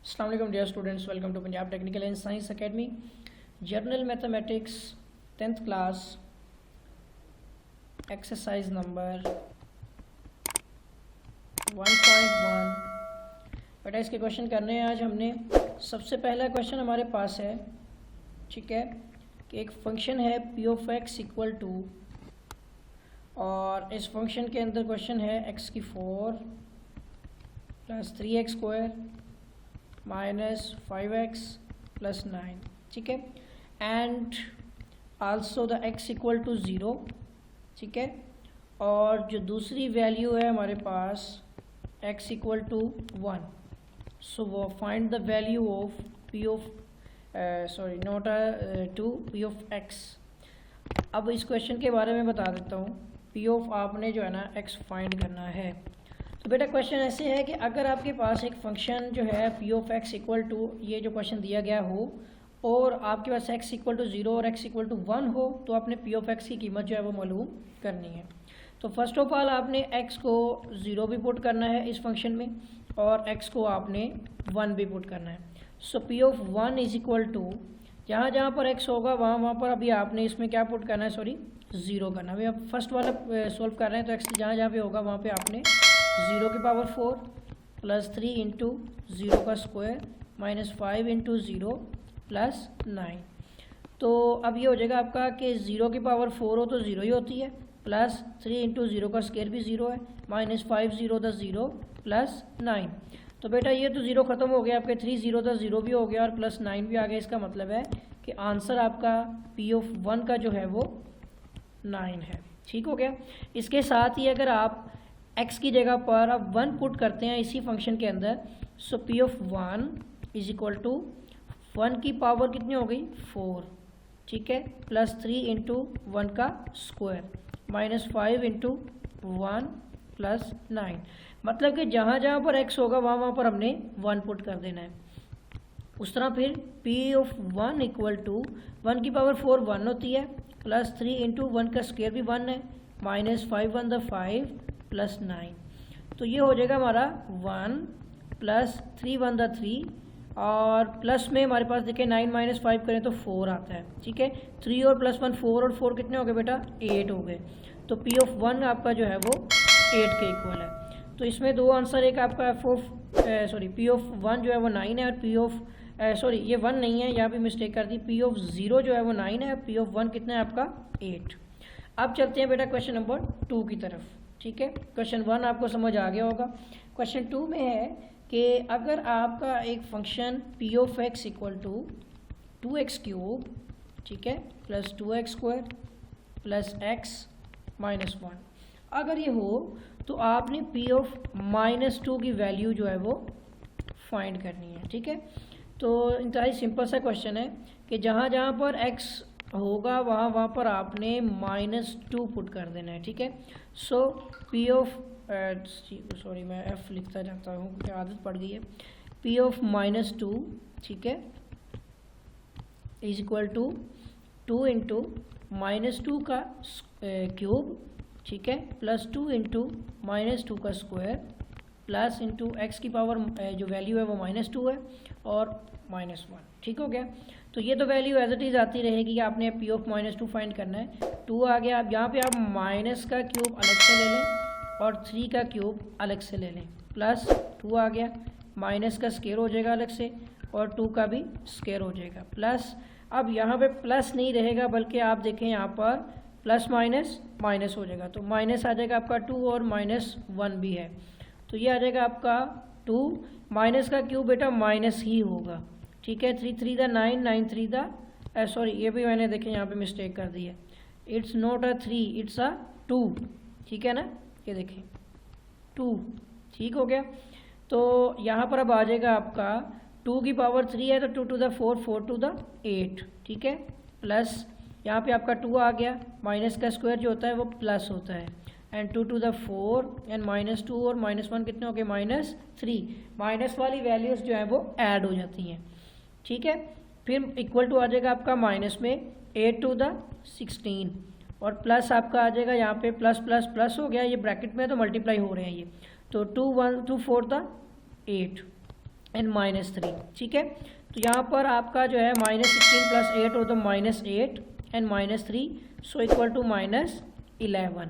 अस्सलाम वालेकुम dear students, welcome to Punjab technical and science academy. General mathematics 10th class exercise number 1.1। बेटा इसके question करने हैं आज हमने। सबसे पहला क्वेश्चन हमारे पास है, ठीक है, कि एक फंक्शन है P of X equal to, और इस फंक्शन के अंदर क्वेश्चन है एक्स की 4 plus 3x square minus 5x plus 9, ठीक है, and also the x equal to 0, ठीक है, और जो दूसरी वैल्यू है हमारे पास x इक्वल टू 1। सो वो find the value of p of naught to p of x। अब इस क्वेश्चन के बारे में बता देता हूँ। p ऑफ आपने जो है ना x फाइंड करना है। तो बेटा क्वेश्चन ऐसे है कि अगर आपके पास एक फंक्शन जो है P of X equal to, ये जो क्वेश्चन दिया गया हो, और आपके पास x इक्वल टू 0 और x इक्वल टू 1 हो, तो आपने पी ऑफ एक्स की कीमत जो है वो मालूम करनी है। तो फर्स्ट ऑफ ऑल आपने x को 0 भी पुट करना है इस फंक्शन में, और x को आपने 1 भी पुट करना है। So P of 1 is equal to, जहाँ जहाँ पर x होगा वहाँ पर अभी आपने इसमें क्या पुट करना है, सॉरी 0 करना है। अभी आप फर्स्ट वाला सॉल्व कर रहे हैं, तो x जहाँ जहाँ पे होगा वहाँ पे आपने 0 की पावर 4 प्लस 3 इंटू 0 का स्क्वायर माइनस 5 इंटू 0 प्लस 9। तो अब ये हो जाएगा आपका कि 0 की पावर 4 हो तो 0 ही होती है, प्लस 3 इंटू 0 का स्क्वायर भी 0 है, माइनस 5 0 10 0 प्लस 9। तो बेटा ये तो 0 ख़त्म हो गया, आपके 3 0 10 0 भी हो गया और प्लस 9 भी आ गया। इसका मतलब है कि आंसर आपका पी ऑफ 1 का जो है वो 9 है। ठीक हो गया। इसके साथ ही अगर आप x की जगह पर अब 1 पुट करते हैं इसी फंक्शन के अंदर, so P of 1 is equal to 1 की पावर कितनी हो गई 4, ठीक है, प्लस 3 इंटू 1 का स्क्वायर माइनस 5 इंटू 1 प्लस 9। मतलब कि जहाँ जहाँ पर x होगा वहाँ वहाँ पर हमने 1 पुट कर देना है। उस तरह फिर p ऑफ 1 इक्वल टू 1 की पावर 4 1 होती है, प्लस 3 इंटू 1 का स्क्वायर भी 1 है, माइनस 5 1 द 5 प्लस 9। तो ये हो जाएगा हमारा 1 प्लस 3 1 द 3, और प्लस में हमारे पास देखिए 9 माइनस 5 करें तो 4 आता है, ठीक है। 3 और प्लस 1 4 और 4 कितने हो गए बेटा 8 हो गए। तो पी ऑफ 1 आपका जो है वो 8 के इक्वल है। तो इसमें दो आंसर, एक आपका पी ऑफ 1 जो है वो 9 है, और पी ऑफ ये 1 नहीं है, यहाँ पे मिस्टेक कर दी, पी ऑफ 0 जो है वो 9 है, पी ऑफ 1 कितना है आपका 8। अब चलते हैं बेटा क्वेश्चन नंबर 2 की तरफ, ठीक है। क्वेश्चन 1 आपको समझ आ गया होगा। क्वेश्चन 2 में है कि अगर आपका एक function P of X equal to 2x cube, ठीक है, plus 2x square plus x minus 1, अगर ये हो तो आपने पी ऑफ माइनस 2 की वैल्यू जो है वो फाइंड करनी है, ठीक है। तो इंतहाई सिंपल सा क्वेश्चन है कि जहाँ जहाँ पर x होगा वहाँ वहाँ पर आपने -2 पुट कर देना है, ठीक है। सो पी ऑफ मैं f लिखता जाता हूँ क्योंकि आदत पड़ गई है। पी ऑफ -2, ठीक है, इज इक्वल टू 2 इंटू -2 का क्यूब, ठीक है, प्लस 2 इंटू -2 का स्क्वायर प्लस इंटू एक्स की पावर जो वैल्यू है वो -2 है और -1, ठीक हो गया। तो ये तो वैल्यू एज इट इज़ आती रहेगी कि आपने पी ऑफ -2 फाइंड करना है। 2 आ गया। अब यहाँ पे आप माइनस का क्यूब अलग से ले लें और 3 का क्यूब अलग से ले लें, प्लस 2 आ गया, माइनस का स्क्वायर हो जाएगा अलग से और 2 का भी स्क्वायर हो जाएगा, प्लस अब यहाँ पे प्लस नहीं रहेगा बल्कि आप देखें यहाँ पर प्लस माइनस माइनस हो जाएगा। तो माइनस आ जाएगा आपका 2 और -1 भी है, तो ये आ जाएगा आपका 2, माइनस का क्यूब बेटा माइनस ही होगा, ठीक है। 3 3 द 9 9 3 द ये भी मैंने देखें यहाँ पे मिस्टेक कर दी है, it's not a 3 it's a 2, ठीक है ना, ये देखें 2, ठीक हो गया। तो यहाँ पर अब आ जाएगा आपका 2 की पावर 3 है तो 2 टू द 4 4 टू द 8, ठीक है, प्लस यहाँ पे आपका 2 आ गया, माइनस का स्क्वायर जो होता है वो प्लस होता है, एंड 2 टू द 4 एंड -2 और -1 कितने हो गए -3। माइनस वाली वैल्यूज़ जो है वो ऐड हो जाती हैं, ठीक है। फिर इक्वल टू आ जाएगा आपका माइनस में 8 टू द 16 और प्लस आपका आ जाएगा यहाँ पे प्लस प्लस प्लस हो गया, ये ब्रैकेट में तो मल्टीप्लाई हो रहे हैं ये, तो 2 1 2 4 द 8 एंड -3, ठीक है। तो यहाँ पर आपका जो है -16 + 8 हो तो -8 एंड -3, सो इक्वल टू -11,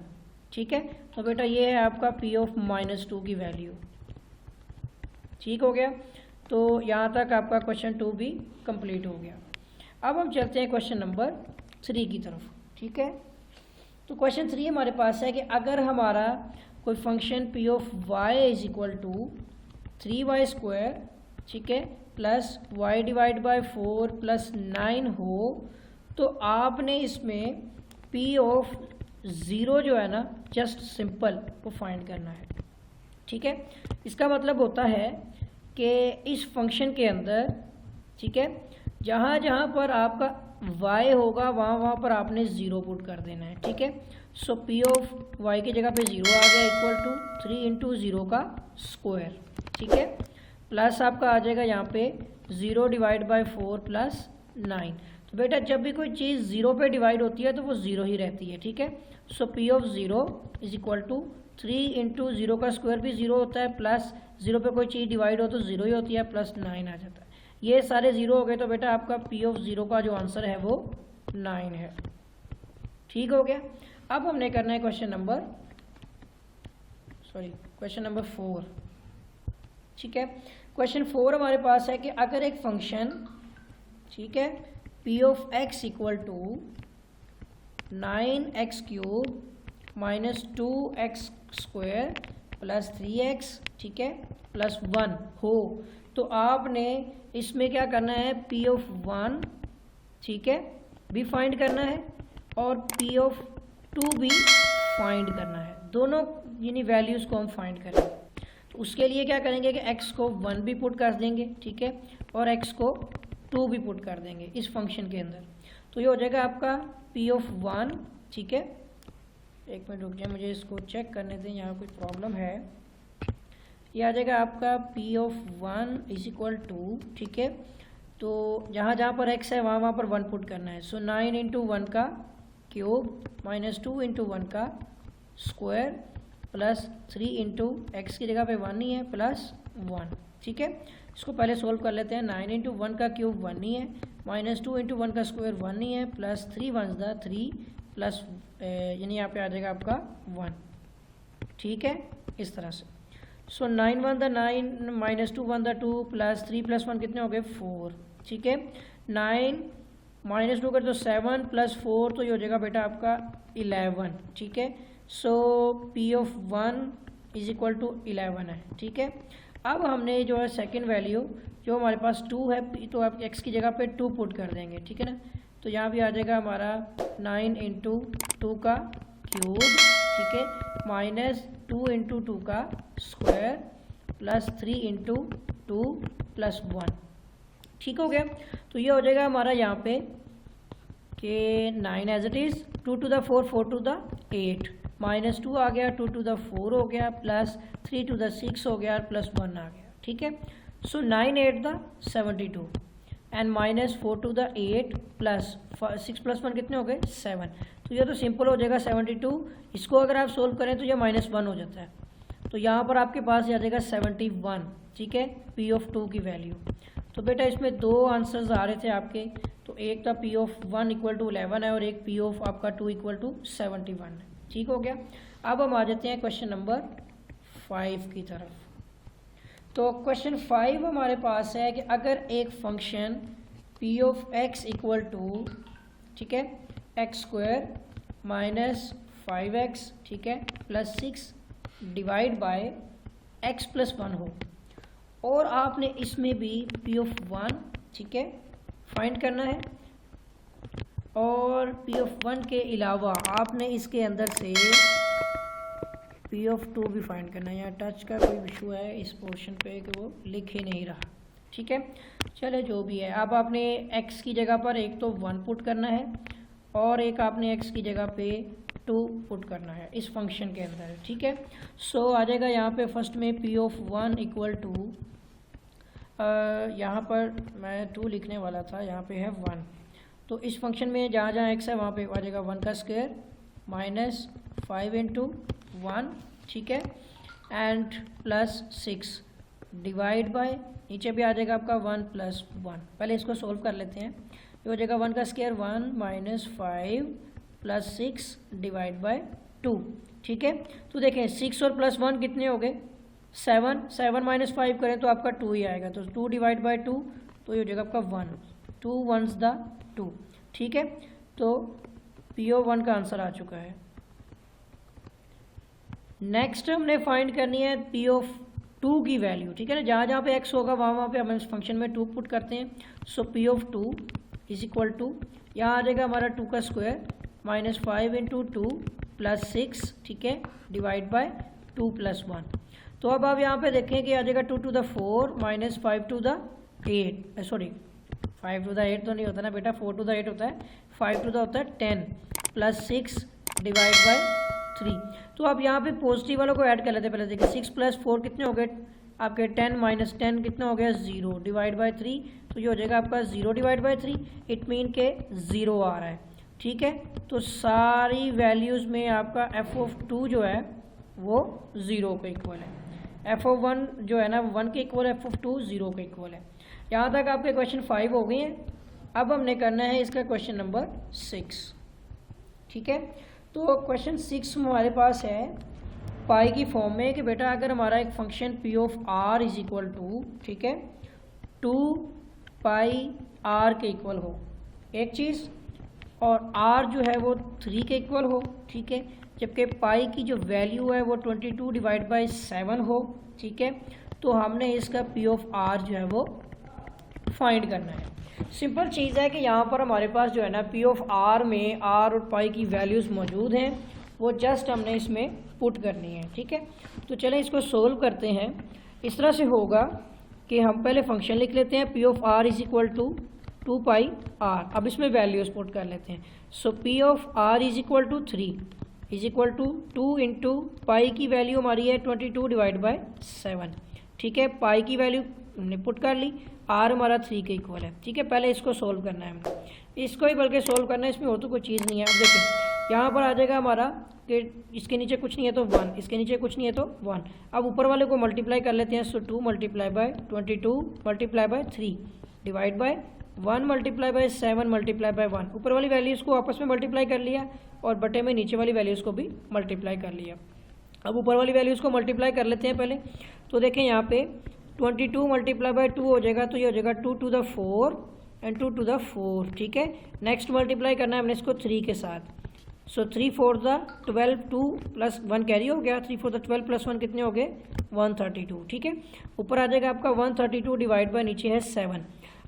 ठीक है। तो बेटा ये है आपका P ऑफ -2 की वैल्यू, ठीक हो गया। तो यहाँ तक आपका क्वेश्चन 2 भी कंप्लीट हो गया। अब हम चलते हैं क्वेश्चन नंबर 3 की तरफ, ठीक है। तो क्वेश्चन 3 हमारे पास है कि अगर हमारा कोई function P of y is equal to 3y², ठीक है, plus y divide by 4 plus 9 हो, तो आपने इसमें P ऑफ 0 जो है ना, जस्ट सिंपल वो फाइंड करना है, ठीक है। इसका मतलब होता है कि इस फंक्शन के अंदर, ठीक है, जहाँ जहाँ पर आपका y होगा वहाँ पर आपने 0 पुट कर देना है, ठीक है। सो P ऑफ y की जगह पे 0 आ गया इक्वल टू 3 × 0 का स्क्वायर, ठीक है, प्लस आपका आ जाएगा यहाँ पे 0 डिवाइड बाय 4 प्लस 9। तो बेटा जब भी कोई चीज़ 0 पे डिवाइड होती है तो वो 0 ही रहती है, ठीक है। So P of 0 is equal to 3 × 0 का स्क्वायर भी 0 होता है, प्लस 0 पे कोई चीज़ डिवाइड हो तो 0 ही होती है, प्लस 9 आ जाता है। ये सारे 0 हो गए, तो बेटा आपका P ऑफ 0 का जो आंसर है वो 9 है, ठीक हो गया। अब हमने करना है क्वेश्चन नंबर 4, ठीक है। क्वेश्चन 4 हमारे पास है कि अगर एक फंक्शन, ठीक है, P of x equal to 9x³ -2x² plus 3x, ठीक है, प्लस 1 हो, तो आपने इसमें क्या करना है, P ऑफ 1, ठीक है, भी फाइंड करना है और P ऑफ 2 भी फाइंड करना है। दोनों यानी वैल्यूज़ को हम फाइंड करेंगे। तो उसके लिए क्या करेंगे कि x को 1 भी पुट कर देंगे, ठीक है, और x को 2 भी पुट कर देंगे इस फंक्शन के अंदर। तो ये हो जाएगा आपका P ऑफ 1, ठीक है। एक मिनट रुक जाए, मुझे इसको चेक करने दें, यहाँ कोई प्रॉब्लम है। ये आ जाएगा आपका P of 1 is equal to, ठीक है, तो जहाँ जहाँ पर x है वहाँ पर 1 पुट करना है। सो 9 × 1 का क्यूब -2 × 1 का स्क्वायर प्लस 3 × x की जगह पे 1 ही है प्लस 1, ठीक है। इसको पहले सोल्व कर लेते हैं। 9 × 1 का क्यूब 1 ही है, -2 × 1 का स्क्वायर 1 ही है, प्लस 3 × 1 = 3 प्लस यानी यहाँ पे आ जाएगा आपका 1, ठीक है, इस तरह से। सो 9 × 1 = 9 -2 × 1 = 2 प्लस 3 + 1 कितने हो गए 4, ठीक है। 9 -2 कर तो 7 प्लस 4 तो ये हो जाएगा बेटा आपका 11, ठीक है। So P of 1 is equal to 11 है, ठीक है। अब हमने जो है सेकंड वैल्यू जो हमारे पास 2 है, तो आप x की जगह पे 2 पुट कर देंगे, ठीक है ना। तो यहाँ भी आ जाएगा हमारा 9 × 2 का क्यूब, ठीक है, -2 × 2 का स्क्वायर प्लस 3 × 2 प्लस 1, ठीक हो गया। तो ये हो जाएगा हमारा यहाँ पे कि 9 as it is, 2 to the 4 4 to the 8, -2 आ गया, 2 to the 4 हो गया, प्लस 3 to the 6 हो गया, प्लस 1 आ गया, ठीक है। सो 9 8 the 72 and -4 to the 8 plus 6 + 1 कितने हो गए 7। तो ये तो सिंपल हो जाएगा 72। इसको अगर आप सोल्व करें तो ये -1 हो जाता है, तो यहाँ पर आपके पास आ जाएगा 71, ठीक है, P ऑफ 2 की वैल्यू। तो बेटा इसमें 2 आंसर्स आ रहे थे आपके, तो एक था P ऑफ 1 इक्वल टू 11 है और एक P ऑफ आपका 2 इक्वल टू 71 है, ठीक हो गया। अब हम आ जाते हैं क्वेश्चन नंबर 5 की तरफ। तो क्वेश्चन 5 हमारे पास है कि अगर एक function P of x equal to, ठीक है, x² - 5x, ठीक है, प्लस 6 डिवाइड बाय x + 1 हो, और आपने इसमें भी P ऑफ 1, ठीक है, फाइंड करना है, और P ऑफ 1 के अलावा आपने इसके अंदर से P ऑफ 2 भी फाइंड करना है। यहाँ टच का कोई इशू है इस पोर्शन पे कि वो लिख ही नहीं रहा, ठीक है, चले जो भी है। अब आपने x की जगह पर एक तो 1 पुट करना है और एक आपने x की जगह पे 2 पुट करना है इस फंक्शन के अंदर, ठीक है। सो आ जाएगा यहाँ पे फर्स्ट में P ऑफ 1 इक्वल टू, यहाँ पर मैं 2 लिखने वाला था, यहाँ पे है 1। तो इस फंक्शन में जहाँ जहाँ x है वहाँ पे आ जाएगा 1 का स्क्वायर -5 × 1, ठीक है, एंड प्लस 6 डिवाइड बाय नीचे भी आ जाएगा आपका 1 + 1। पहले इसको सोल्व कर लेते हैं। ये हो जाएगा 1 का स्क्वायर 1 - 5 + 6 / 2। ठीक है, तो देखें 6 और +1 कितने हो गए 7। 7 - 5 करें तो आपका 2 ही आएगा, तो 2 / 2, तो ये हो जाएगा आपका 1। 2 1s द 2। ठीक है, तो PO1 का आंसर आ चुका है। नेक्स्ट हमने फाइंड करनी है PO2 की वैल्यू। ठीक है ना, जहाँ जहाँ पे x होगा वहाँ पे हम इस फंक्शन में 2 पुट करते हैं। सो PO2 = यहाँ आ जाएगा हमारा 2 का स्क्वायर -5 × 2 + 6, ठीक है, / 2 + 1। तो अब आप यहाँ पे देखें कि आ जाएगा 2 to the 4 - 5 to the 8, sorry 5 to the 8 तो नहीं होता ना बेटा, 4 to the 8 होता है, 5 to the होता है 10 + 6 / 3। तो आप यहाँ पे पॉजिटिव वालों को ऐड कर लेते हैं। पहले देखिए 6 + 4 कितने हो गए आपके 10 - 10 कितना हो गया 0 / 3, तो ये हो जाएगा आपका 0 / 3। इट मीन के 0 आ रहा है। ठीक है, तो सारी वैल्यूज़ में आपका f(2) जो है वो 0 के इक्वल है। f(1) जो है ना 1 के इक्वल है, f(2) 0 के इक्वल है। यहाँ तक आपके क्वेश्चन 5 हो गए हैं। अब हमने करना है इसका क्वेश्चन नंबर 6। ठीक है, तो क्वेश्चन 6 हमारे पास है पाई की फॉर्म में कि बेटा अगर हमारा एक फंक्शन P(r) = ठीक है 2 πr के इक्वल हो एक चीज़, और r जो है वो 3 के इक्वल हो। ठीक है, जबकि पाई की जो वैल्यू है वो 22 / 7 हो। ठीक है, तो हमने इसका P(r) जो है वो फाइंड करना है। सिंपल चीज़ है कि यहाँ पर हमारे पास जो है ना P(r) में r और पाई की वैल्यूज़ मौजूद हैं, वो जस्ट हमने इसमें पुट करनी है। ठीक है, तो चलें इसको सोल्व करते हैं। इस तरह से होगा कि हम पहले फंक्शन लिख लेते हैं P(r) = 2 πr। अब इसमें वैल्यूज़ पुट कर लेते हैं। सो P(r) = 3 = 2 × पाई की वैल्यू हमारी है 22 / 7। ठीक है, पाई की वैल्यू हमने पुट कर ली, r हमारा 3 के इक्वल है। ठीक है, पहले इसको सोल्व करना है हमने, इसको ही बल्कि सोल्व करना है, इसमें और तो कोई चीज़ नहीं है। अब देखिए यहाँ पर आ जाएगा हमारा कि इसके नीचे कुछ नहीं है तो 1, इसके नीचे कुछ नहीं है तो 1। अब ऊपर वाले को मल्टीप्लाई कर लेते हैं। सो 2 × 22 × 3 / 1 × 7 × 1। ऊपर वाली वैल्यूज़ को आपस में मल्टीप्लाई कर लिया और बटे में नीचे वाली वैल्यूज़ को भी मल्टीप्लाई कर लिया। अब ऊपर वाली वैल्यूज़ को मल्टीप्लाई कर लेते हैं पहले। तो देखें यहाँ पे 22 × 2 हो जाएगा, तो ये हो जाएगा 2 to the 4 and 2 to the 4। ठीक है, नेक्स्ट मल्टीप्लाई करना है हमने इसको 3 के साथ। सो 3 × 4 = 12, 2 + 1 कैरी हो गया, 3 × 4 = 12 + 1 कितने हो गए 132। ठीक है, ऊपर आ जाएगा आपका 132 / नीचे है 7।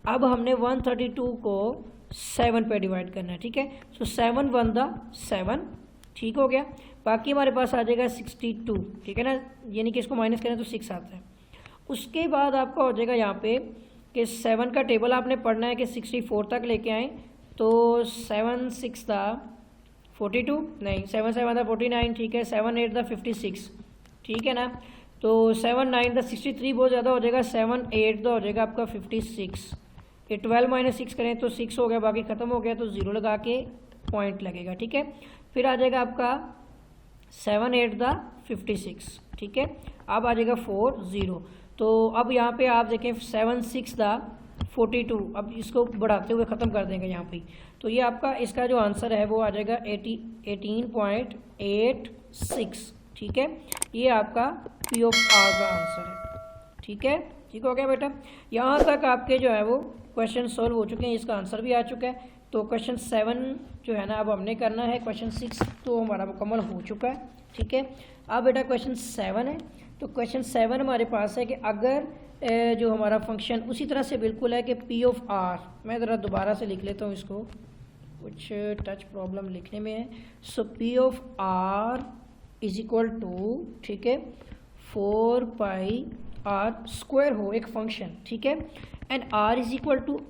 अब हमने 132 को 7 पे डिवाइड करना है। ठीक है, सो 7 1 द 7, ठीक हो गया। बाकी हमारे पास आ जाएगा 62। ठीक है ना, यानी कि इसको माइनस करें तो 6 आता है। उसके बाद आपका हो जाएगा यहाँ पे कि 7 का टेबल आपने पढ़ना है कि 64 तक लेके आएँ। तो 7 6 द 42, नहीं 7 7 द 49। ठीक है, 7 8 द 56। ठीक है ना, तो 7 9 द 63 बहुत ज़्यादा हो जाएगा, 7 8 द हो जाएगा आपका 56। ये 12 - 6 करें तो 6 हो गया, बाकी ख़त्म हो गया, तो 0 लगा के पॉइंट लगेगा। ठीक है, फिर आ जाएगा आपका 7 8 द 56। ठीक है, अब आ जाएगा 4 0। तो अब यहाँ पे आप देखें 7 6 द 42। अब इसको बढ़ाते हुए ख़त्म कर देंगे यहाँ पे। तो ये आपका इसका जो आंसर है वो आ जाएगा 18.86। ठीक है, ये आपका P(r) का आंसर है। ठीक है, ठीक हो गया बेटा। यहाँ तक आपके जो है वो क्वेश्चन सॉल्व हो चुके हैं, इसका आंसर भी आ चुका है। तो क्वेश्चन 7 जो है ना अब हमने करना है। क्वेश्चन 6 तो हमारा मुकम्मल हो चुका है। ठीक है, अब बेटा क्वेश्चन 7 है। तो क्वेश्चन 7 हमारे पास है कि अगर जो हमारा फंक्शन उसी तरह से बिल्कुल है कि P(r), मैं ज़रा दोबारा से लिख लेता हूँ इसको, कुछ टच प्रॉब्लम लिखने में है। सो P(r) = ठीक है 4 πr² हो एक फंक्शन। ठीक है, एंड r =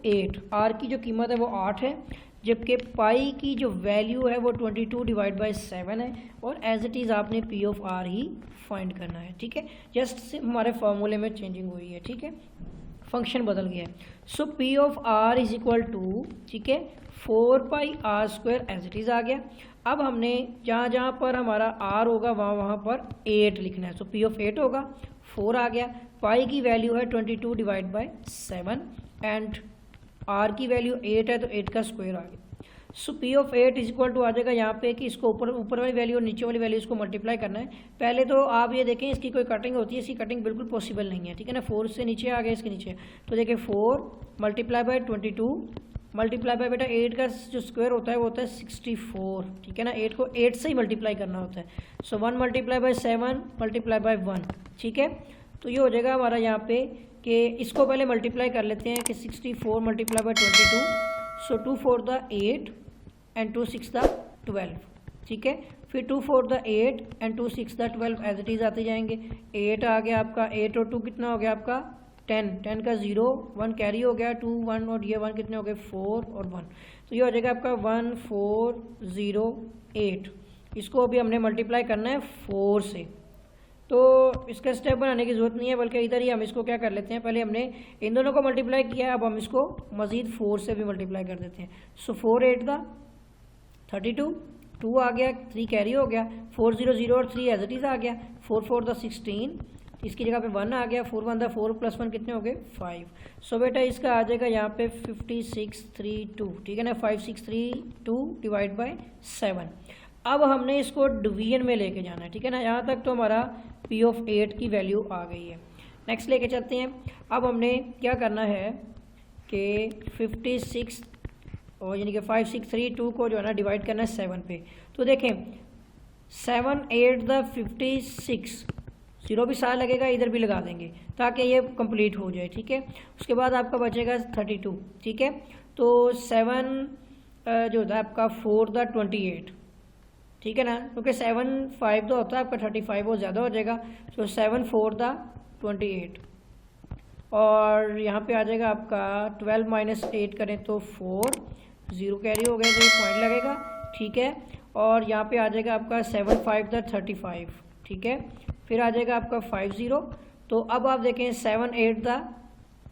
8। r की जो कीमत है वो 8 है, जबकि पाई की जो वैल्यू है वो 22 / 7 है, और एज इट इज़ आपने P(r) ही फाइंड करना है। ठीक है, जस्ट हमारे फार्मूले में चेंजिंग हुई है। ठीक है, फंक्शन बदल गया है। सो P(r) = ठीक है 4 πr² एज इट इज़ आ गया। अब हमने जहाँ जहाँ पर हमारा r होगा वहाँ वहाँ पर 8 लिखना है। सो P(8) होगा 4 आ गया, पाई की वैल्यू है 22 डिवाइड बाई 7 एंड आर की वैल्यू 8 है तो 8 का स्क्वायर आ गया। So P of 8 is equal to आ जाएगा यहाँ पे कि इसको ऊपर वाली वैल्यू और नीचे वाली वैल्यू इसको मल्टीप्लाई करना है। पहले तो आप ये देखें इसकी कोई कटिंग होती है, इसकी कटिंग बिल्कुल पॉसिबल नहीं है, ठीक है ना। 4 से नीचे आ गया इसके नीचे, तो देखिए 4 मल्टीप्लाई बाय 22 मल्टीप्लाई बाय बेटा 8 का जो स्क्वायर होता है वो होता है 64, ठीक है ना। 8 को 8 से ही मल्टीप्लाई करना होता है। सो 1 मल्टीप्लाई बाय 7 मल्टीप्लाई बाय 1, ठीक है। तो ये हो जाएगा हमारा यहाँ पे कि इसको पहले मल्टीप्लाई कर लेते हैं कि 64 multiply by 22, so 2 4 the 8 and 2 6 the 12, ठीक है। फिर 2 4 the 8 and 2 6 the 12 as it is आते जाएंगे। 8 आ गया आपका, 8 और 2 कितना हो गया आपका 10, 10 का 0 1 कैरी हो गया, 2 1 और ये 1 कितने हो गए 4 और 1, तो ये हो जाएगा आपका 1408। इसको अभी हमने मल्टीप्लाई करना है 4 से, तो इसका स्टेप बनाने की ज़रूरत नहीं है, बल्कि इधर ही हम इसको क्या कर लेते हैं, पहले हमने इन दोनों को मल्टीप्लाई किया है, अब हम इसको मज़ीद 4 से भी मल्टीप्लाई कर देते हैं। सो 4 8 द 32, 2 आ गया, 3 कैरी हो गया, 4 0 0 और 3 एज इट इज़ आ गया, 4 4 द 16, इसकी जगह पे 1 आ गया, 4 1 द 4 प्लस 1 कितने हो गए 5। सो बेटा इसका आ जाएगा यहाँ पे 5632, ठीक है ना, 5632 डिवाइड बाय 7। अब हमने इसको डिवीजन में लेके जाना है, ठीक है ना। यहाँ तक तो हमारा P ऑफ 8 की वैल्यू आ गई है। नेक्स्ट लेके चलते हैं। अब हमने क्या करना है कि 56 और यानी कि 5632 को जो है ना डिवाइड करना है 7 पे। तो देखें 7 8 द 56, 0 भी साथ लगेगा, इधर भी लगा देंगे ताकि ये कंप्लीट हो जाए, ठीक है। उसके बाद आपका बचेगा 32, ठीक है। तो 7 जो होता है आपका 4 द 28, ठीक है ना, क्योंकि 7 5 तो होता है आपका 35 वो ज़्यादा हो जाएगा। तो 7 4 द 28 और यहाँ पे आ जाएगा आपका 12 माइनस 8 करें तो 4, 0 कैरी हो गया तो ये पॉइंट लगेगा, ठीक है। और यहाँ पे आ जाएगा आपका 7 5 द 35, ठीक है। फिर आ जाएगा आपका 5 0। तो अब आप देखें 7 8 द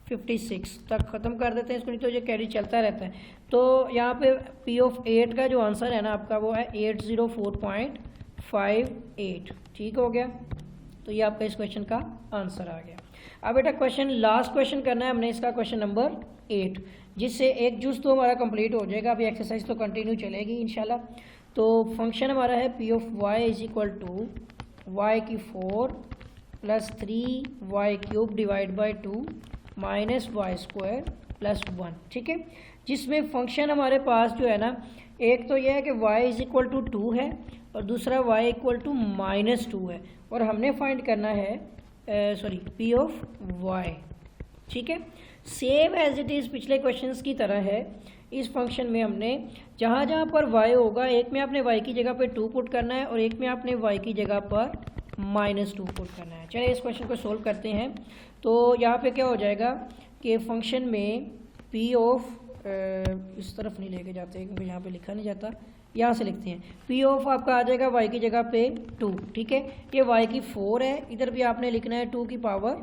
56 तक ख़त्म कर देते हैं इसको, नहीं तो ये कैरी चलता रहता है। तो यहाँ पे P ऑफ 8 का जो आंसर है ना आपका वो है 804.58, ठीक हो गया। तो ये आपका इस क्वेश्चन का आंसर आ गया। अब बेटा क्वेश्चन लास्ट क्वेश्चन करना है हमने इसका, क्वेश्चन नंबर 8, जिससे एक जुज तो हमारा कंप्लीट हो जाएगा। अभी एक्सरसाइज तो कंटिन्यू चलेगी इंशाल्लाह। तो फंक्शन हमारा है P of y is equal to y की 4 प्लस 3y cube divide by 2 minus Y square plus 1, ठीक है। जिसमें फंक्शन हमारे पास जो है ना, एक तो यह है कि y इज इक्वल टू 2 है और दूसरा y इक्वल टू -2 है, और हमने फाइंड करना है P ऑफ y, ठीक है। सेम एज इट इज़ पिछले क्वेश्चंस की तरह है। इस फंक्शन में हमने जहाँ जहाँ पर y होगा, एक में आपने y की जगह पे 2 पुट करना है और एक में आपने y की जगह पर -2 पुट करना है। चलिए इस क्वेश्चन को सोल्व करते हैं। तो यहाँ पे क्या हो जाएगा कि फंक्शन में P ऑफ इस तरफ नहीं लेके जाते क्योंकि यहाँ पे लिखा नहीं जाता, यहाँ से लिखते हैं। P ऑफ आपका आ जाएगा y की जगह पे 2, ठीक है। ये y की 4 है, इधर भी आपने लिखना है 2 की पावर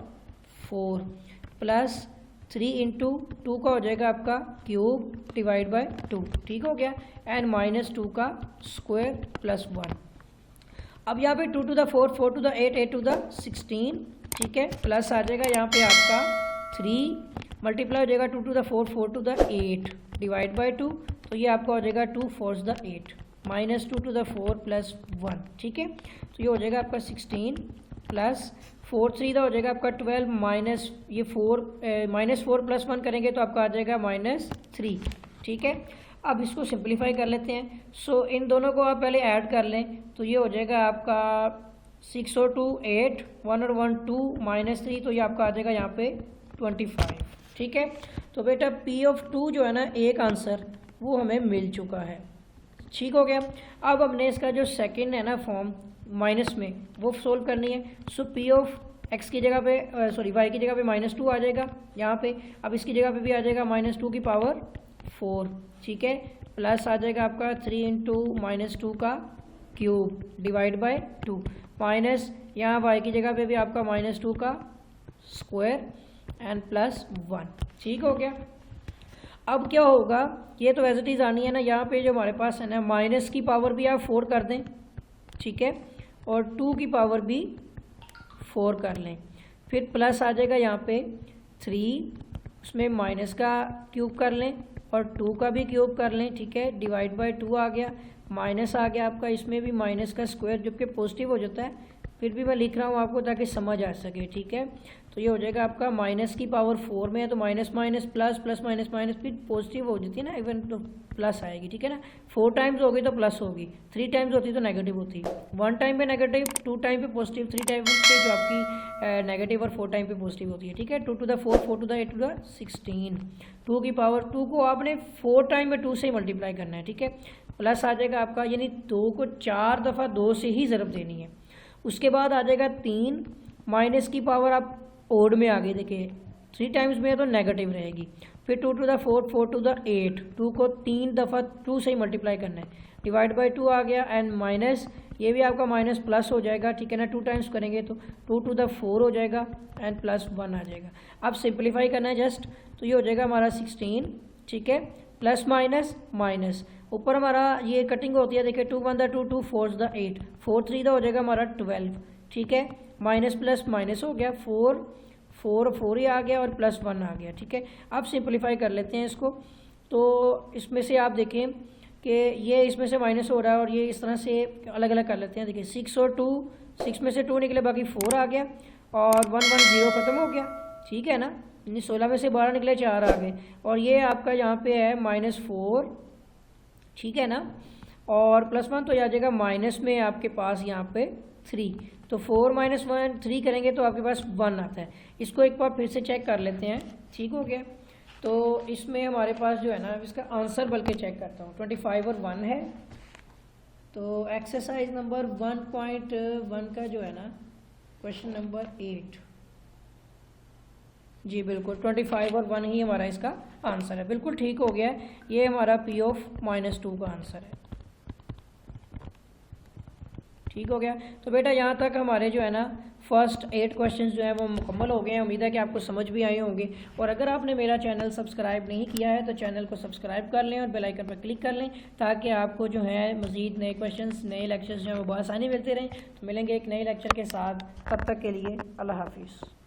4 प्लस 3 इंटू 2 का हो जाएगा आपका क्यूब डिवाइड बाय 2, ठीक हो गया, एंड -2 का स्क्वायर प्लस 1। अब यहाँ पे 2 to the 4, 4 to the 8, 8 to the 16, ठीक है, प्लस आ जाएगा यहाँ पे आपका 3 मल्टीप्लाई हो जाएगा 2 to the 4, 4 to the 8 by बाय 2, तो ये आपका हो जाएगा 2 4 द 8 -2 टू द 4 प्लस 1, ठीक है। तो ये हो जाएगा आपका 16 प्लस 4 3 हो जाएगा आपका 12 माइनस ये 4 -4 प्लस 1 करेंगे तो आपका आ जाएगा -3, ठीक है। अब इसको सिंप्लीफाई कर लेते हैं। सो इन दोनों को आप पहले ऐड कर लें तो ये हो जाएगा आपका 6 और 2 8, 1 और 1 2 -3, तो ये आपका आ जाएगा यहाँ पे 25, ठीक है। तो बेटा P ऑफ 2 जो है ना, एक आंसर वो हमें मिल चुका है, ठीक हो गया। अब हमने इसका जो सेकंड है ना फॉर्म माइनस में, वो सोल्व करनी है। सो P ऑफ x की जगह पे y की जगह पे -2 आ जाएगा यहाँ पे। अब इसकी जगह पे भी आ जाएगा -2 की पावर 4, ठीक है, प्लस आ जाएगा आपका 3 इंटू -2 का क्यूब डिवाइड बाय 2 माइनस यहाँ y की जगह पे भी आपका -2 का स्क्वायर एंड प्लस 1, ठीक हो गया। अब क्या होगा, ये तो एज इट इज़ आनी है ना, यहाँ पे जो हमारे पास है ना माइनस की पावर भी आप 4 कर दें, ठीक है, और 2 की पावर भी 4 कर लें। फिर प्लस आ जाएगा यहाँ पे 3, उसमें माइनस का क्यूब कर लें और 2 का भी क्यूब कर लें, ठीक है, डिवाइड बाय 2 आ गया, माइनस आ गया आपका, इसमें भी माइनस का स्क्वायर जबकि पॉजिटिव हो जाता है, फिर भी मैं लिख रहा हूँ आपको ताकि समझ आ सके, ठीक है। तो ये हो जाएगा आपका माइनस की पावर 4 में है तो minus minus plus, plus minus minus, फिर पॉजिटिव हो जाती है ना इवन तो प्लस आएगी, ठीक है ना। 4 टाइम्स होगी तो प्लस होगी, 3 टाइम्स होती तो नेगेटिव होती, 1 टाइम पे नेगेटिव, 2 टाइम पे पॉजिटिव, 3 टाइम पे जो आपकी नेगेटिव और 4 टाइम पे पॉजिटिव होती है, ठीक है। 2 to the 4, 4 to the 8 to the 16, 2 की पावर 2 को आपने 4 टाइम में 2 से ही मल्टीप्लाई करना है, ठीक है। प्लस आ जाएगा आपका, यानी 2 को 4 दफ़ा 2 से ही ज़रब देनी है। उसके बाद आ जाएगा 3, माइनस की पावर आप ओड में आगे देखिए 3 टाइम्स में है तो नेगेटिव रहेगी। फिर 2 to the 4, 4 to the 8, 2 को 3 दफ़ा 2 से ही मल्टीप्लाई करना है, डिवाइड बाय 2 आ गया, एंड माइनस ये भी आपका माइनस प्लस हो जाएगा, ठीक है ना। 2 टाइम्स करेंगे तो 2 to the 4 हो जाएगा एंड प्लस 1 आ जाएगा। अब सिंप्लीफाई करना है जस्ट, तो ये हो जाएगा हमारा 16, ठीक है, प्लस माइनस माइनस, ऊपर हमारा ये कटिंग होती है, देखिए 2 1 the 2, 2 4 the 8, 4 3 हो जाएगा हमारा 12, ठीक है, माइनस प्लस माइनस हो गया, 4 4 4 ही आ गया और प्लस 1 आ गया, ठीक है। अब सिंप्लीफाई कर लेते हैं इसको, तो इसमें से आप देखें कि ये इसमें से माइनस हो रहा है और ये इस तरह से अलग अलग कर लेते हैं। देखिए 6 और 2, 6 में से 2 निकले, बाकी 4 आ गया और 1 1 0 ख़त्म हो गया, ठीक है ना। 16 में से 12 निकले, 4 आ गए, और ये आपका यहाँ पे है -4, ठीक है ना, और +1 तो आ जाएगा माइनस में आपके पास यहाँ पे 3, तो 4 - 1 3 करेंगे तो आपके पास 1 आता है। इसको एक बार फिर से चेक कर लेते हैं, ठीक हो गया। तो इसमें हमारे पास जो है ना, इसका आंसर बल्कि चेक करता हूँ, 25 और 1 है। तो एक्सरसाइज नंबर 1.1 का जो है ना क्वेश्चन नंबर 8, जी बिल्कुल 25 और 1 ही हमारा इसका आंसर है, बिल्कुल ठीक हो गया है। ये हमारा P of -2 का आंसर है, ठीक हो गया। तो बेटा यहाँ तक हमारे जो है ना फर्स्ट 8 क्वेश्चंस जो है वो मुकम्मल हो गए हैं। उम्मीद है कि आपको समझ भी आए होंगे, और अगर आपने मेरा चैनल सब्सक्राइब नहीं किया है तो चैनल को सब्सक्राइब कर लें और बेल आइकन पर क्लिक कर लें, ताकि आपको जो है मज़ीद नए क्वेश्चंस, नए लेक्चर्स जो हैं वो बआसानी मिलते रहें। तो मिलेंगे एक नए लेक्चर के साथ, तब तक के लिए अल्लाह हाफिज़।